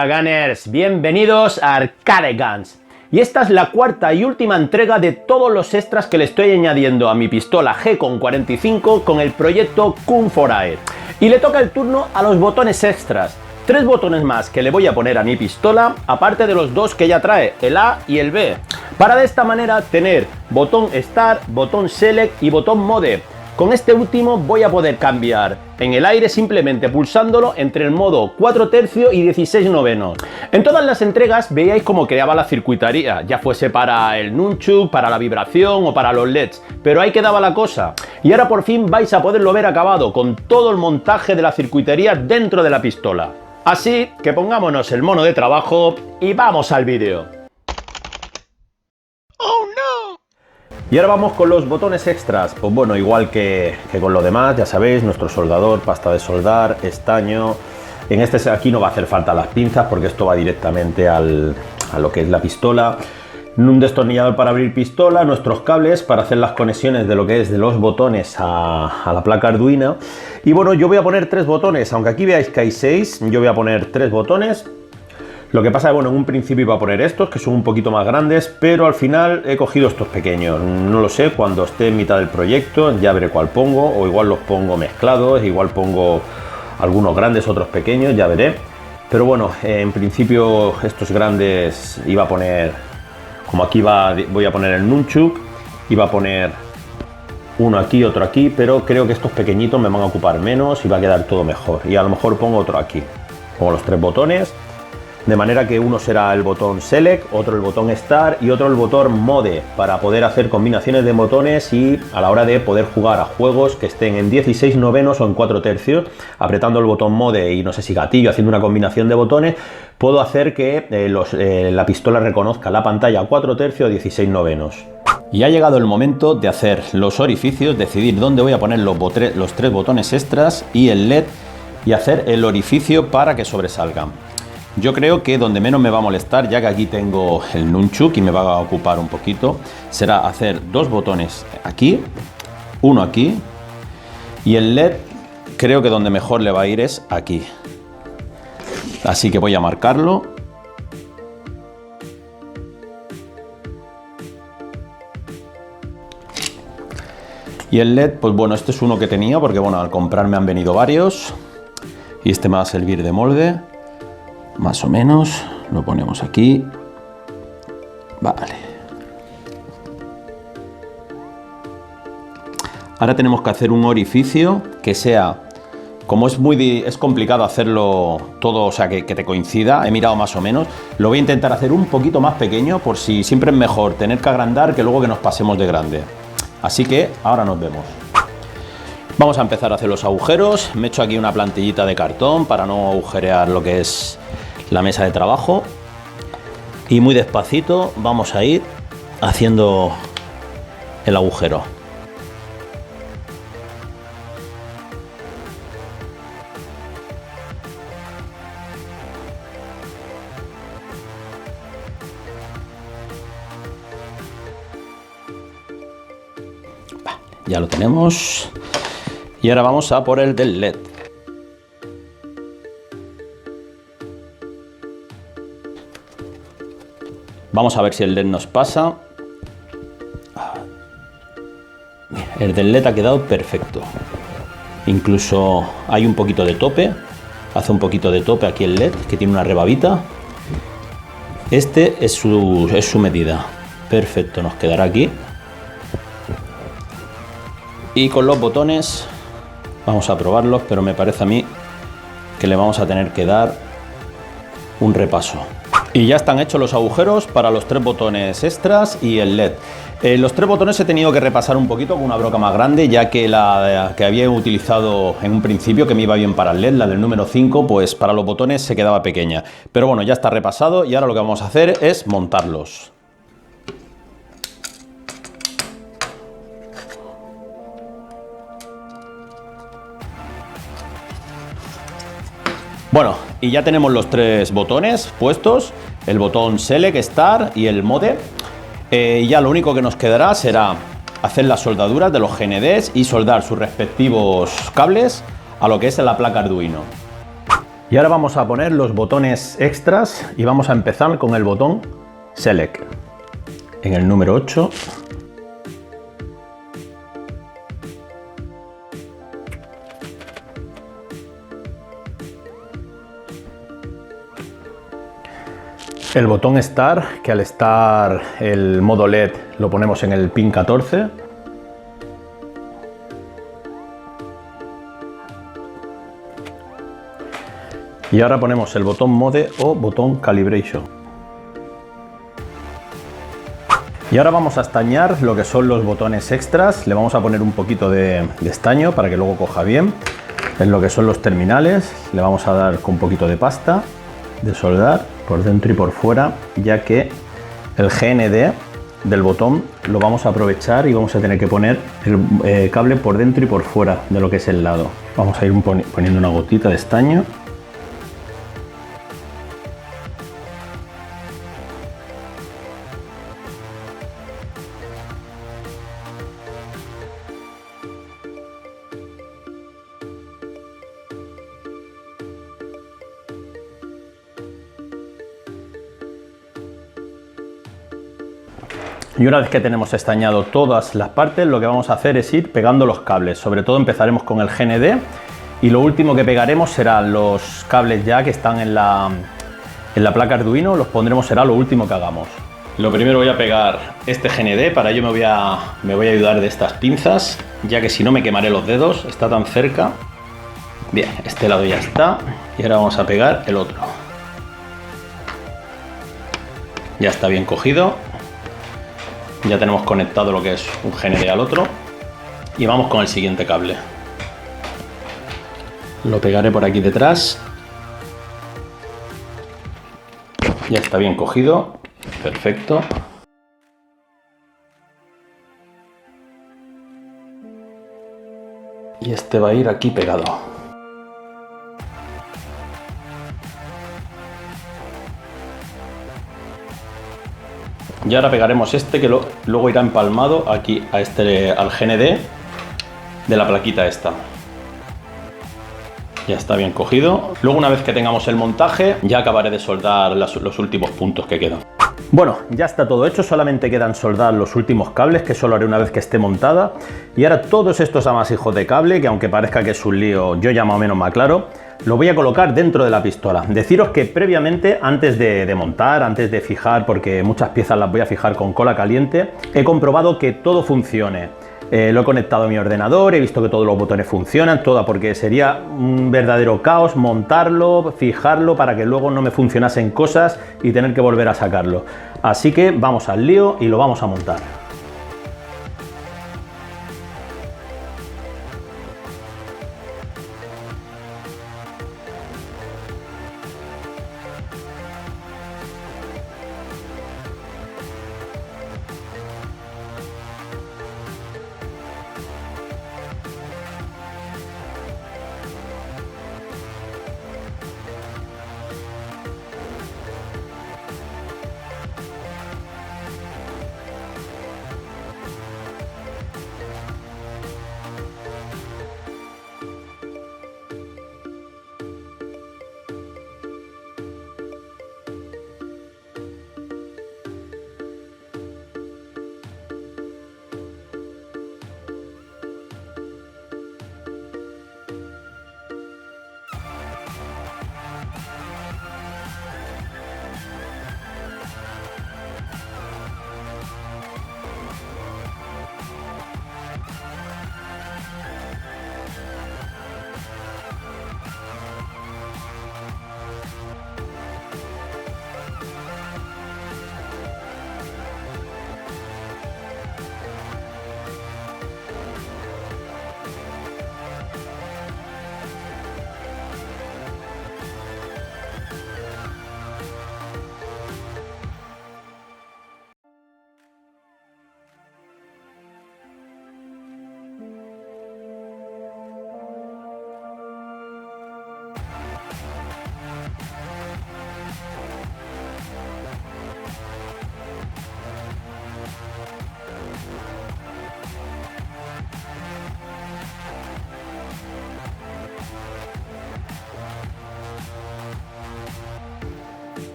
Hola Gunners, bienvenidos a Arcade Guns. Y esta es la cuarta y última entrega de todos los extras que le estoy añadiendo a mi pistola G-Con45 con el proyecto Kung For Air. Y le toca el turno a los botones extras. 3 botones más que le voy a poner a mi pistola, aparte de los 2 que ya trae, el A y el B. Para de esta manera tener botón Start, botón Select y botón Mode. Con este último voy a poder cambiar en el aire simplemente pulsándolo entre el modo 4 tercios y 16 novenos. En todas las entregas veíais cómo creaba la circuitería, ya fuese para el nunchuk, para la vibración o para los LEDs, pero ahí quedaba la cosa. Y ahora por fin vais a poderlo ver acabado con todo el montaje de la circuitería dentro de la pistola. Así que pongámonos el mono de trabajo y vamos al vídeo. Y ahora vamos con los botones extras. Pues bueno, igual que con lo demás, ya sabéis, nuestro soldador, pasta de soldar, estaño. En este aquí no va a hacer falta las pinzas porque esto va directamente a lo que es la pistola. Un destornillador para abrir pistola, nuestros cables para hacer las conexiones de lo que es de los botones a la placa Arduino. Y bueno, yo voy a poner 3 botones, aunque aquí veáis que hay 6, yo voy a poner 3 botones. Lo que pasa es que, bueno, en un principio iba a poner estos, que son un poquito más grandes, pero al final he cogido estos pequeños. No lo sé, cuando esté en mitad del proyecto ya veré cuál pongo, o igual los pongo mezclados, igual pongo algunos grandes, otros pequeños, ya veré. Pero bueno, en principio estos grandes iba a poner, como aquí voy a poner el nunchuk, iba a poner uno aquí, otro aquí, pero creo que estos pequeñitos me van a ocupar menos y va a quedar todo mejor. Y a lo mejor pongo otro aquí, pongo los 3 botones. De manera que uno será el botón Select, otro el botón Start y otro el botón Mode para poder hacer combinaciones de botones y a la hora de poder jugar a juegos que estén en 16 novenos o en 4 tercios, apretando el botón Mode y no sé si gatillo, haciendo una combinación de botones, puedo hacer que la pistola reconozca la pantalla a 4 tercios o 16 novenos. Y ha llegado el momento de hacer los orificios, decidir dónde voy a poner los 3 botones extras y el LED y hacer el orificio para que sobresalgan. Yo creo que donde menos me va a molestar, ya que aquí tengo el nunchuk y me va a ocupar un poquito, será hacer 2 botones aquí, uno aquí, y el LED creo que donde mejor le va a ir es aquí. Así que voy a marcarlo. Y el LED, pues bueno, este es uno que tenía, porque bueno, al comprar me han venido varios, y este me va a servir de molde. Más o menos, lo ponemos aquí. Vale. Ahora tenemos que hacer un orificio que sea, como es complicado hacerlo todo, o sea, que te coincida, he mirado más o menos, lo voy a intentar hacer un poquito más pequeño por si siempre es mejor tener que agrandar que luego que nos pasemos de grande. Así que ahora nos vemos. Vamos a empezar a hacer los agujeros. Me he hecho aquí una plantillita de cartón para no agujerear lo que es la mesa de trabajo y muy despacito vamos a ir haciendo el agujero. Ya lo tenemos y ahora vamos a por el del LED. Vamos a ver si el LED nos pasa. El del LED ha quedado perfecto. Incluso hay un poquito de tope. Hace un poquito de tope aquí el LED, que tiene una rebabita. Este es su medida. Perfecto, nos quedará aquí. Y con los botones vamos a probarlos, pero me parece a mí que le vamos a tener que dar un repaso. Y ya están hechos los agujeros para los 3 botones extras y el LED. Los 3 botones he tenido que repasar un poquito con una broca más grande, ya que la que había utilizado en un principio, que me iba bien para el LED, la del número 5, pues para los botones se quedaba pequeña. Pero bueno, ya está repasado y ahora lo que vamos a hacer es montarlos. Bueno, y ya tenemos los 3 botones puestos, el botón Select, Start y el Mode. Ya lo único que nos quedará será hacer las soldaduras de los GNDs y soldar sus respectivos cables a lo que es la placa Arduino. Y ahora vamos a poner los botones extras y vamos a empezar con el botón Select. En el número 8. El botón Start, que al estar el modo LED lo ponemos en el pin 14. Y ahora ponemos el botón Mode o botón Calibration. Y ahora vamos a estañar lo que son los botones extras. Le vamos a poner un poquito de estaño para que luego coja bien. En lo que son los terminales le vamos a dar con un poquito de pasta de soldar por dentro y por fuera, ya que el GND del botón lo vamos a aprovechar y vamos a tener que poner el cable por dentro y por fuera de lo que es el lado. Vamos a ir poniendo una gotita de estaño. Y una vez que tenemos estañado todas las partes, lo que vamos a hacer es ir pegando los cables. Sobre todo empezaremos con el GND y lo último que pegaremos serán los cables ya que están en la placa Arduino. Los pondremos, será lo último que hagamos. Lo primero voy a pegar este GND, para ello me voy a ayudar de estas pinzas, ya que si no me quemaré los dedos, está tan cerca. Bien, este lado ya está y ahora vamos a pegar el otro. Ya está bien cogido. Ya tenemos conectado lo que es un GND al otro y vamos con el siguiente cable. Lo pegaré por aquí detrás. Ya está bien cogido, perfecto. Y este va a ir aquí pegado. Y ahora pegaremos este que luego irá empalmado aquí al GND de la plaquita esta. Ya está bien cogido. Luego, una vez que tengamos el montaje, ya acabaré de soldar los últimos puntos que quedan. Bueno, ya está todo hecho, solamente quedan soldar los últimos cables, que solo haré una vez que esté montada. Y ahora todos estos amasijos de cable, que aunque parezca que es un lío, yo ya más o menos me aclaro, lo voy a colocar dentro de la pistola. Deciros que previamente, antes de montar, antes de fijar, porque muchas piezas las voy a fijar con cola caliente, he comprobado que todo funcione. Lo he conectado a mi ordenador, he visto que todos los botones funcionan, porque sería un verdadero caos montarlo, fijarlo, para que luego no me funcionasen cosas y tener que volver a sacarlo. Así que vamos al lío y lo vamos a montar.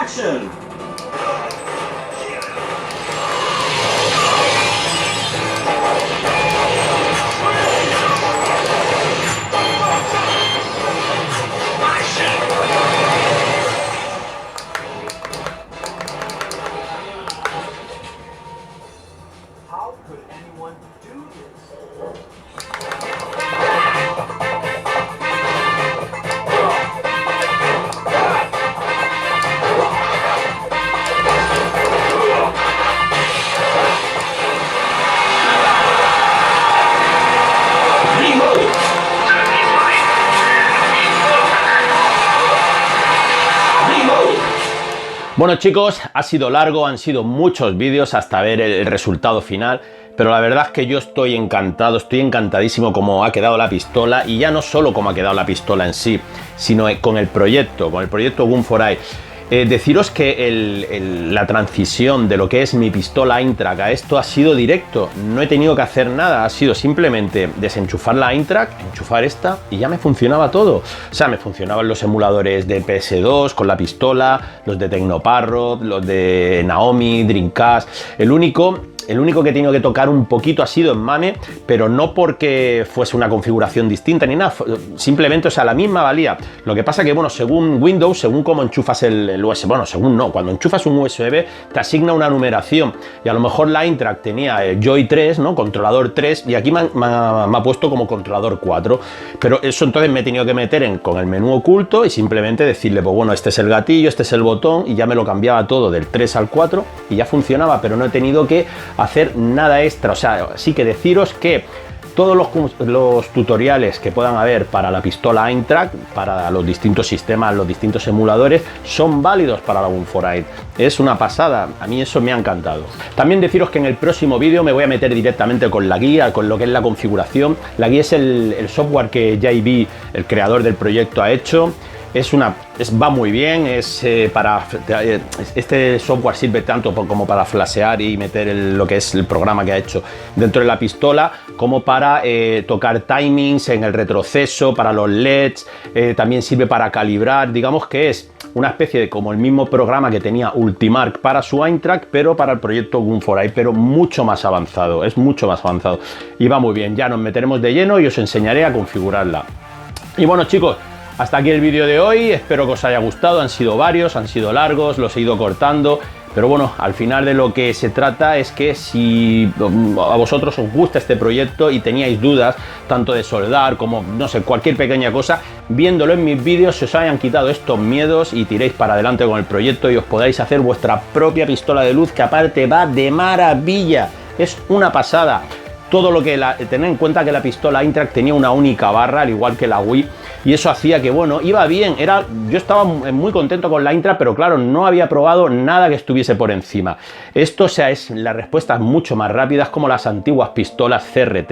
Action! How could anyone do this? Bueno chicos, ha sido largo, han sido muchos vídeos hasta ver el resultado final, pero la verdad es que yo estoy encantado, estoy encantadísimo como ha quedado la pistola, y ya no solo como ha quedado la pistola en sí, sino con el proyecto Gun4i. Deciros que la transición de lo que es mi pistola Eintracht a esto ha sido directo, no he tenido que hacer nada, ha sido simplemente desenchufar la Eintracht, enchufar esta y ya me funcionaba todo. O sea, me funcionaban los emuladores de PS2 con la pistola, los de Technoparrot, los de Naomi, Dreamcast. El único que he tenido que tocar un poquito ha sido en MAME, pero no porque fuese una configuración distinta ni nada, simplemente, o sea, la misma valía. Lo que pasa que, bueno, según Windows, según cómo enchufas el USB, bueno, según no, cuando enchufas un USB te asigna una numeración, y a lo mejor la Eintracht tenía Joy 3, ¿no? Controlador 3, y aquí me ha puesto como controlador 4, pero eso entonces me he tenido que meter con el menú oculto y simplemente decirle, pues bueno, este es el gatillo, este es el botón, y ya me lo cambiaba todo del 3 al 4 y ya funcionaba, pero no he tenido que hacer nada extra. O sea, sí que deciros que todos los tutoriales que puedan haber para la pistola Eintracht, para los distintos sistemas, los distintos emuladores, son válidos para la Gun4i. Es una pasada, a mí eso me ha encantado. También deciros que en el próximo vídeo me voy a meter directamente con la guía, con lo que es la configuración. La guía es el software que JB, el creador del proyecto, ha hecho. Va muy bien, este software sirve tanto como para flashear y meter lo que es el programa que ha hecho dentro de la pistola, como para tocar timings en el retroceso, para los LEDs, también sirve para calibrar. Digamos que es una especie de como el mismo programa que tenía Ultimark para su Eintracht, pero para el proyecto Gun4i, pero mucho más avanzado, es mucho más avanzado y va muy bien. Ya nos meteremos de lleno y os enseñaré a configurarla. Y bueno chicos, hasta aquí el vídeo de hoy, espero que os haya gustado. Han sido varios, han sido largos, los he ido cortando, pero bueno, al final de lo que se trata es que si a vosotros os gusta este proyecto y teníais dudas tanto de soldar como, no sé, cualquier pequeña cosa, viéndolo en mis vídeos se os hayan quitado estos miedos y tiréis para adelante con el proyecto y os podáis hacer vuestra propia pistola de luz, que aparte va de maravilla, es una pasada. Todo lo que tened en cuenta que la pistola Eintracht tenía una única barra, al igual que la Wii, y eso hacía que, bueno, iba bien. Yo estaba muy contento con la Eintracht, pero claro, no había probado nada que estuviese por encima. Esto, o sea, es las respuestas mucho más rápidas, como las antiguas pistolas CRT,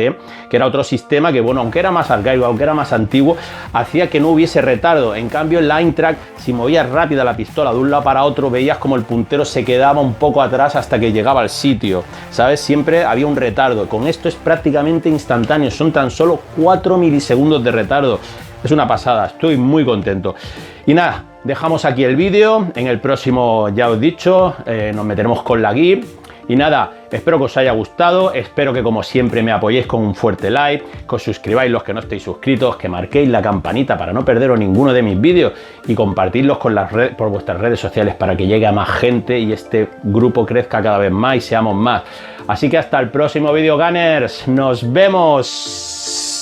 que era otro sistema que, bueno, aunque era más arcaico, aunque era más antiguo, hacía que no hubiese retardo. En cambio, en la Eintracht, si movías rápida la pistola de un lado para otro, veías como el puntero se quedaba un poco atrás hasta que llegaba al sitio, ¿sabes? Siempre había un retardo. Con esto es prácticamente instantáneo, son tan solo 4 milisegundos de retardo. Es una pasada, estoy muy contento. Y nada, dejamos aquí el vídeo. En el próximo, ya os he dicho, nos meteremos con la guía. Y nada, espero que os haya gustado, espero que como siempre me apoyéis con un fuerte like, que os suscribáis los que no estéis suscritos, que marquéis la campanita para no perderos ninguno de mis vídeos y compartirlos por vuestras redes sociales para que llegue a más gente y este grupo crezca cada vez más y seamos más. Así que hasta el próximo vídeo, Gunners, nos vemos.